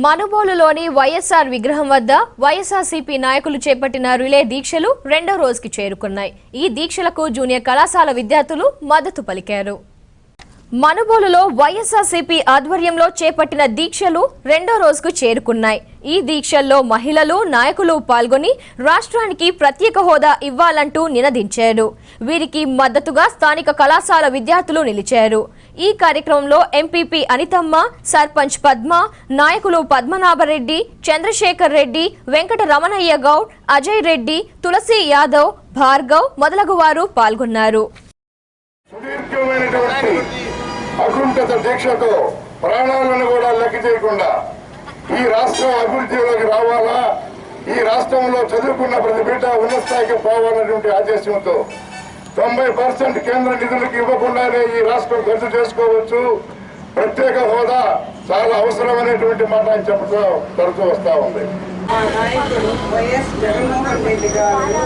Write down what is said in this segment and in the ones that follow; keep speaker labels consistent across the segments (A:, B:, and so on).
A: మనుబోలులోని వైఎస్ఆర్ విగ్రహం వద్ద వైఎస్ఆర్సీపీ నాయకులు చేపట్టిన రిలే దీక్షలు రెండో రోజుకి చేరుకున్నాయి. ఈ దీక్షలకు జూనియర్ కళాశాల విద్యార్థులు మద్దతు పలికారు. మనుబోలులో వైఎస్ఆర్సీపీ ఆధ్వర్యంలో చేపట్టిన దీక్షలు రెండో రోజుకు చేరుకున్నాయి. ఈ దీక్షల్లో మహిళలు, నాయకులు పాల్గొని రాష్ట్రానికి ప్రత్యేక హోదా ఇవ్వాలంటూ నినదించారు. వీరికి మద్దతుగా స్థానిక కళాశాల విద్యార్థులు నిలిచారు. ఈ కార్యక్రమంలో ఎంపీపీ అనితమ్మ, సర్పంచ్ పద్మ, నాయకులు పద్మనాభరెడ్డి, చంద్రశేఖర్ రెడ్డి, వెంకట రమణయ్య గౌడ్, అజయ్ రెడ్డి, తులసి యాదవ్, భార్గవ్ మొదలగు వారు పాల్గొన్నారు.
B: అకుంఠిత దీక్షతో ప్రాణాలను కూడా లెక్క చేయకుండా ఈ రాష్ట్రం అభివృద్ధిలోకి రావాలా, ఈ రాష్ట్రంలో చదువుకున్న ప్రతి బిడ్డ ఉన్నత స్థాయికి పోవాలనేటువంటి ఆదేశంతో 90% కేంద్ర నిధులకు ఇవ్వకుండానే ఈ రాష్ట్రం ఖర్చు చేసుకోవచ్చు, ప్రత్యేక హోదా చాలా అవసరమైనటువంటి మాట ఆయన చెప్పడం తరచూ వస్తూ ఉంది.
C: మా నాయకుడు వైఎస్ జగన్మోహన్ రెడ్డి గారు,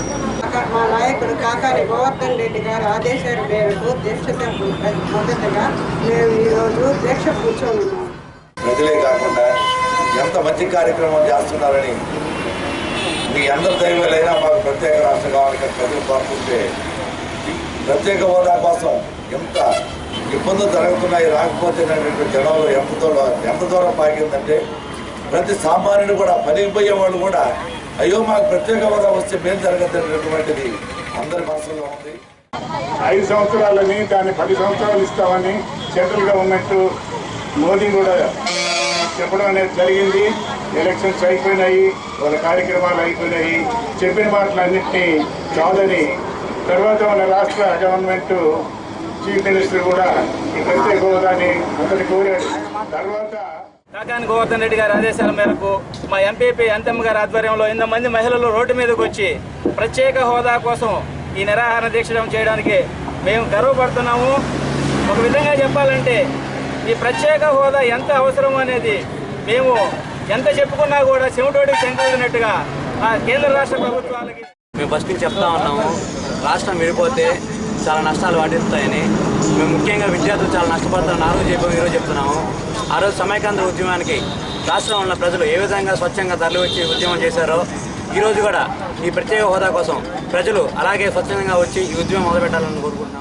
C: మా నాయకుడు కాకాని గోవర్ధన్ రెడ్డి గారు ఆదేశాల మేరకు దీక్షకు మొదటగా మేము ఈరోజు దీక్ష కూర్చొని ఉన్నాము.
D: ప్రజలే కాకుండా ఎంత మంచి కార్యక్రమం చేస్తున్నారని మీ అందరి దైవాలైనా మాకు ప్రత్యేక రాష్ట్రం కావాలని ప్రజలు కోరుకుంటే ప్రత్యేక హోదా కోసం ఎంత ఇబ్బందులు జరుగుతున్నాయి, రాకపోతే జనంలో ఎంత దూరం పాకిందంటే ప్రతి సామాన్యుడు కూడా పనికిపోయే వాళ్ళు కూడా అయ్యో మాకు ప్రత్యేక హోదా వస్తే మేలు జరగద్దనేటువంటిది అందరి మనసులో ఉంది.
B: 5 సంవత్సరాలని దాన్ని 10 సంవత్సరాలు ఇస్తామని సెంట్రల్ గవర్నమెంట్ మోదీ కూడా చెప్పడం అనేది జరిగింది. ఎలక్షన్స్ అయిపోయినాయి, వాళ్ళ కార్యక్రమాలు అయిపోయినాయి, చెప్పిన మాటలన్నింటినీ కాదని తర్వాత మన రాష్ట్ర గవర్నమెంట్ చీఫ్ మినిస్టర్ కూడా ఈ ప్రత్యేక హోదాని ఒకటి కోరారు. తర్వాత
E: కాకాని గోవర్ధన్ రెడ్డి గారి ఆదేశాల మేరకు మా ఎంపీపీ అంతమ్మ గారి ఆధ్వర్యంలో 8 మంది మహిళలు రోడ్డు మీదకి వచ్చి ప్రత్యేక హోదా కోసం ఈ నిరాహార దీక్ష చేయడానికి మేము గర్వపడుతున్నాము. ఒక విధంగా చెప్పాలంటే ఈ ప్రత్యేక హోదా ఎంత అవసరం అనేది మేము ఎంత చెప్పుకున్నా కూడా చెమటోడికి చెందినట్టుగా కేంద్ర రాష్ట్ర ప్రభుత్వాలకి
F: మేము ఫస్ట్ నుంచి చెప్తా ఉన్నాము. రాష్ట్రం విడిపోతే చాలా నష్టాలు వాటిస్తాయని. మేము ముఖ్యంగా విద్యార్థులు చాలా నష్టపడతారని ఆ రోజు చెప్పాము, ఈరోజు చెప్తున్నాము. ఆ రోజు సమైక్యాంధ్ర ఉద్యమానికి రాష్ట్రంలో ఉన్న ప్రజలు ఏ విధంగా స్వచ్ఛంగా తరలివచ్చి ఉద్యమం చేశారో ఈరోజు కూడా ఈ ప్రత్యేక హోదా కోసం ప్రజలు అలాగే స్వచ్ఛంగా వచ్చి ఈ ఉద్యమం మొదలుపెట్టాలని కోరుకుంటున్నాం.